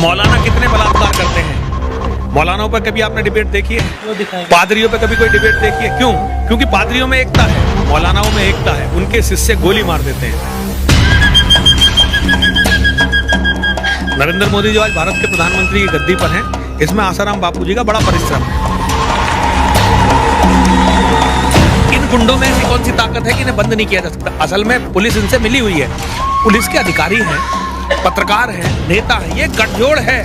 मौलाना कितने बलात्कार करते हैं? मौलानाओं पर कभी आपने डिबेट देखी है? पादरियों पर कभी कोई डिबेट देखी है? क्यों? क्योंकि पादरियों में एकता है, मौलानाओं में एकता है। उनके शिष्य गोली मार देते हैं। नरेंद्र मोदी जो आज भारत के प्रधानमंत्री की गद्दी पर हैं, इसमें आसाराम बापू जी का बड़ा परिश्रम है। इन गुंडों में ऐसी कौन सी ताकत है कि इन्हें बंद नहीं किया जा सकता? असल में पुलिस इनसे मिली हुई है, पुलिस के अधिकारी हैं, पत्रकार हैं, नेता हैं, ये गठजोड़ है।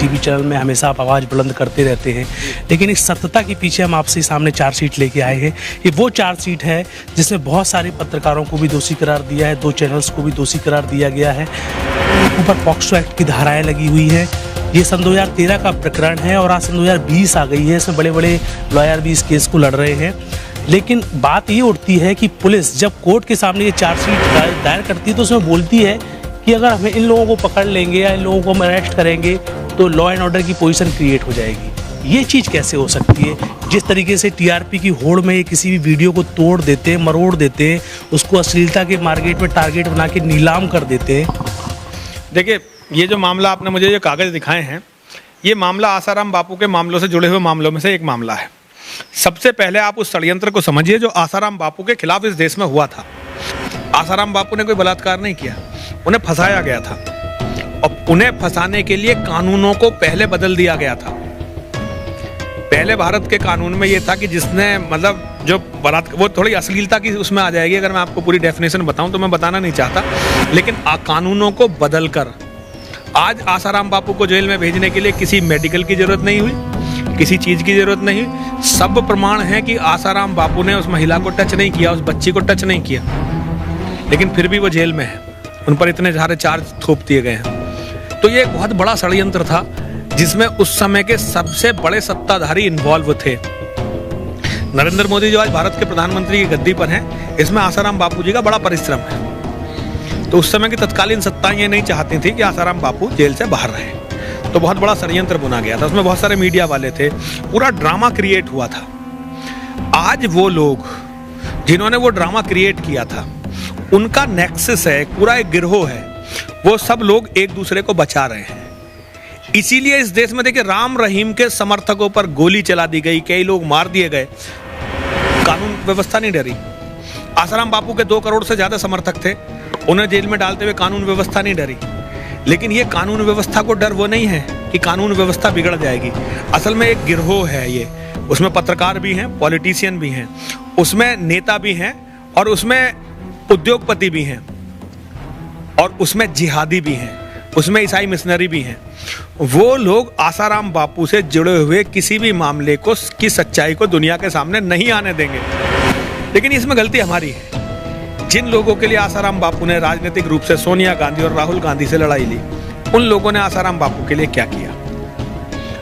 टीवी चैनल में हमेशा आप आवाज़ बुलंद करते रहते हैं, लेकिन इस सत्यता के पीछे हम आपसे सामने चार्जशीट लेके आए हैं। ये वो चार्जशीट है जिसमें बहुत सारे पत्रकारों को भी दोषी करार दिया है, 2 चैनल्स को भी दोषी करार दिया गया है, ऊपर पॉक्सो एक्ट की धाराएं लगी हुई हैं। ये सन 2013 का प्रकरण है और आज सन 2020 आ गई है। इसमें बड़े बड़े लॉयर भी इस केस को लड़ रहे हैं। लेकिन बात ये उठती है कि पुलिस जब कोर्ट के सामने ये चार्जशीट दायर करती है तो उसमें बोलती है कि अगर हमें इन लोगों को पकड़ लेंगे या इन लोगों को हम अरेस्ट करेंगे तो लॉ एंड ऑर्डर की पोजीशन क्रिएट हो जाएगी। ये चीज़ कैसे हो सकती है? जिस तरीके से टीआरपी की होड़ में किसी भी वीडियो को तोड़ देते हैं, मरोड़ देते हैं, उसको अश्लीलता के मार्केट में टारगेट बना के नीलाम कर देते हैं। देखिए, ये जो मामला आपने मुझे जो कागज़ दिखाए हैं, ये मामला आसाराम बापू के मामलों से जुड़े हुए मामलों में से एक मामला है। सबसे पहले आप उस षड्यंत्र को समझिए जो आसाराम बापू के खिलाफ इस देश में हुआ था। आसाराम बापू ने कोई बलात्कार नहीं किया, उन्हें फंसाया गया था और उन्हें फंसाने के लिए कानूनों को पहले बदल दिया गया था। पहले भारत के कानून में ये था कि जिसने मतलब जो बलात्कार, वो थोड़ी अश्लीलता की उसमें आ जाएगी, अगर मैं आपको पूरी डेफिनेशन बताऊं तो मैं बताना नहीं चाहता, लेकिन कानूनों को बदलकर आज आसाराम बापू को जेल में भेजने के लिए किसी मेडिकल की जरूरत नहीं हुई, किसी चीज की जरूरत नहीं हुई। सब प्रमाण है कि आसाराम बापू ने उस महिला को टच नहीं किया, उस बच्ची को टच नहीं किया, लेकिन फिर भी वो जेल में है, उन पर इतने सारे चार्ज थोप दिए गए हैं। तो ये एक बहुत बड़ा षड्यंत्र था जिसमें उस समय के सबसे बड़े सत्ताधारी इन्वॉल्व थे। नरेंद्र मोदी जो आज भारत के प्रधानमंत्री की गद्दी पर हैं, इसमें आसाराम बापू जी का बड़ा परिश्रम है। तो उस समय की तत्कालीन सत्ताएं ये नहीं चाहती थी कि आसाराम बापू जेल से बाहर रहे, तो बहुत बड़ा षड्यंत्र बुना गया था। उसमें बहुत सारे मीडिया वाले थे, पूरा ड्रामा क्रिएट हुआ था। आज वो लोग जिन्होंने वो ड्रामा क्रिएट किया था, उनका नेक्सस है, पूरा एक गिरोह है, वो सब लोग एक दूसरे को बचा रहे हैं। इसीलिए इस देश में देखिए, राम रहीम के समर्थकों पर गोली चला दी गई, कई लोग मार दिए गए, कानून व्यवस्था नहीं डरी। आसाराम बापू के 2 करोड़ से ज्यादा समर्थक थे, उन्हें जेल में डालते हुए कानून व्यवस्था नहीं डरी। लेकिन ये कानून व्यवस्था को डर वो नहीं है कि कानून व्यवस्था बिगड़ जाएगी। असल में एक गिरोह है ये, उसमें पत्रकार भी हैं, पॉलिटिशियन भी हैं, उसमें नेता भी हैं, और उसमें उद्योगपति भी हैं, और उसमें जिहादी भी हैं, उसमें ईसाई मिशनरी भी हैं। वो लोग आसाराम बापू से जुड़े हुए किसी भी मामले को की सच्चाई को दुनिया के सामने नहीं आने देंगे। लेकिन इसमें गलती हमारी है। जिन लोगों के लिए आसाराम बापू ने राजनीतिक रूप से सोनिया गांधी और राहुल गांधी से लड़ाई ली, उन लोगों ने आसाराम बापू के लिए क्या किया,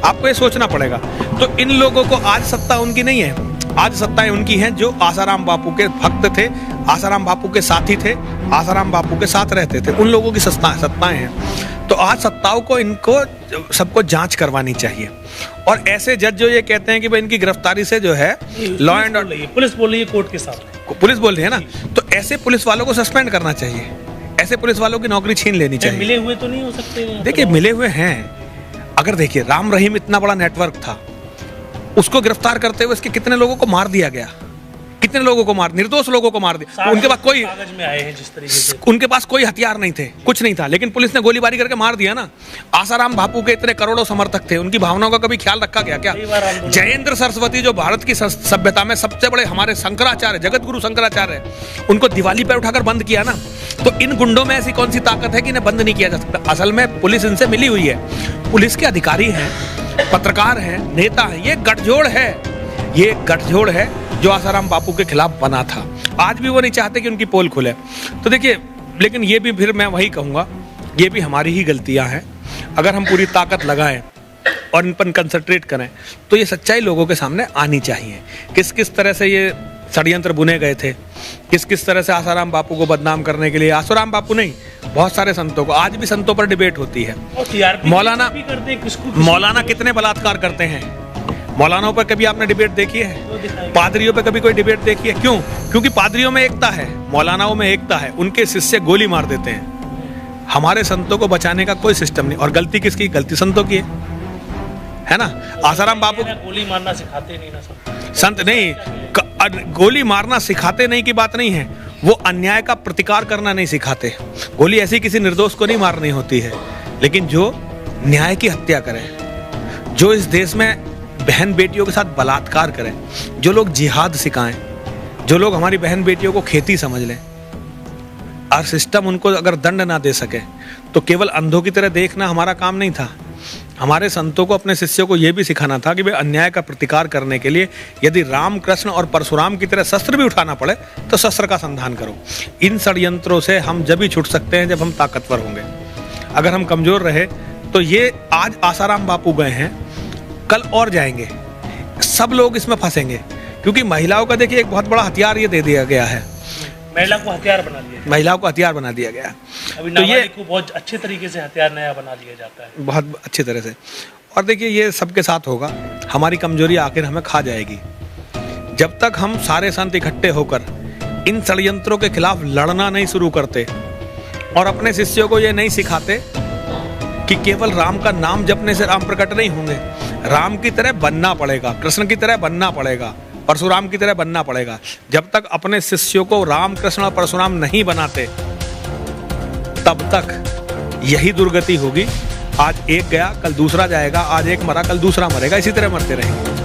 आपको ये सोचना पड़ेगा। तो इन लोगों को आज सत्ता उनकी नहीं है, आज सत्ताएं उनकी हैं जो आसाराम बापू के भक्त थे, आसाराम बापू के साथी थे, आसाराम बापू के साथ रहते थे, उन लोगों की सत्ताएं हैं। तो आज सत्ताओं को इनको सबको जांच करवानी चाहिए। और ऐसे जज जो ये कहते हैं कि भाई इनकी गिरफ्तारी से जो है लॉ एंड ऑर्डर, पुलिस बोल रही है कोर्ट के सामने, पुलिस बोल रही है ना, तो ऐसे पुलिस वालों को सस्पेंड करना चाहिए, ऐसे पुलिस वालों की नौकरी छीन लेनी चाहिए। मिले हुए तो नहीं हो सकते? देखिए, मिले हुए हैं। अगर देखिए, राम रहीम इतना बड़ा नेटवर्क था, उसको गिरफ्तार करते हुए उसके कितने लोगों को मार दिया गया, कितने लोगों को मार, निर्दोष लोगों को मार दिया। उनके पास कोई कागज में आए हैं जिस तरीके से, उनके पास कोई हथियार नहीं थे, कुछ नहीं था, लेकिन पुलिस ने गोलीबारी करके मार दिया ना। आसाराम बापू के इतने करोड़ों समर्थक थे, उनकी भावनाओं का कभी ख्याल रखा गया क्या? जयेंद्र सरस्वती जो भारत की सभ्यता में सबसे बड़े हमारे शंकराचार्य, जगत गुरु शंकराचार्य, उनको दिवाली पर उठाकर बंद किया ना। तो इन गुंडों में ऐसी कौन सी ताकत है कि इन्हें बंद नहीं किया जा सकता? असल में पुलिस इनसे मिली हुई है, पुलिस के अधिकारी हैं, पत्रकार हैं, नेता हैं, ये गठजोड़ है, ये गठजोड़ है जो आसाराम बापू के खिलाफ बना था। आज भी वो नहीं चाहते कि उनकी पोल खुले। तो देखिए, लेकिन ये भी फिर मैं वही कहूँगा, ये भी हमारी ही गलतियाँ हैं। अगर हम पूरी ताकत लगाएं और इन पर कंसंट्रेट करें तो ये सच्चाई लोगों के सामने आनी चाहिए। किस किस तरह से ये षड्यंत्र बुने गए थे, किस किस तरह से आसाराम बापू को बदनाम करने के लिए, आसाराम बापू नहीं, बहुत सारे संतों को, आज भी संतों पर डिबेट होती है। मौलाना कितने बलात्कार करते हैं? मौलानाओं पर कभी आपने डिबेट देखी है? पादरियों पे कभी कोई डिबेट देखी है? क्यों? क्योंकि पादरियों में एकता है, मौलानाओं में एकता है, उनके शिष्य गोली मार देते हैं। हमारे संतों को बचाने का कोई सिस्टम नहीं। और गलती किसकी? गलती संतों की है ना। आसाराम बापू गोली मारना सिखाते नहीं ना संत नहीं, गोली मारना सिखाते नहीं की बात नहीं है, वो अन्याय का प्रतिकार करना नहीं सिखाते। गोली ऐसी किसी निर्दोष को नहीं मारनी होती है, लेकिन जो न्याय की हत्या करे, जो इस देश में बहन बेटियों के साथ बलात्कार करें, जो लोग जिहाद सिखाएं, जो लोग हमारी बहन बेटियों को खेती समझ लें और सिस्टम उनको अगर दंड ना दे सके, तो केवल अंधों की तरह देखना हमारा काम नहीं था। हमारे संतों को अपने शिष्यों को यह भी सिखाना था कि वे अन्याय का प्रतिकार करने के लिए यदि राम कृष्ण और परशुराम की तरह शस्त्र भी उठाना पड़े तो शस्त्र का संधान करो। इन षड्यंत्रों से हम जब ही छूट सकते हैं जब हम ताकतवर होंगे। अगर हम कमजोर रहे तो ये आज आसाराम बापू गए हैं, कल और जाएंगे, सब लोग इसमें फंसेंगे। क्योंकि महिलाओं का देखिए एक बहुत बड़ा हथियार ये दे दिया गया है, महिला को हथियार बना दिया, महिलाओं को हथियार बना दिया गया। अभी तो ये को बहुत अच्छे तरीके से हथियार नया बना दिया जाता है, बहुत अच्छी तरह से। और देखिए ये सबके साथ होगा, हमारी कमजोरी आखिर हमें खा जाएगी। जब तक हम सारे संत इकट्ठे होकर इन षड्यंत्रों के खिलाफ लड़ना नहीं शुरू करते और अपने शिष्यों को ये नहीं सिखाते कि केवल राम का नाम जपने से राम प्रकट नहीं होंगे, राम की तरह बनना पड़ेगा, कृष्ण की तरह बनना पड़ेगा, परशुराम की तरह बनना पड़ेगा। जब तक अपने शिष्यों को राम कृष्ण और परशुराम नहीं बनाते तब तक यही दुर्गति होगी। आज एक गया कल दूसरा जाएगा, आज एक मरा कल दूसरा मरेगा, इसी तरह मरते रहेंगे।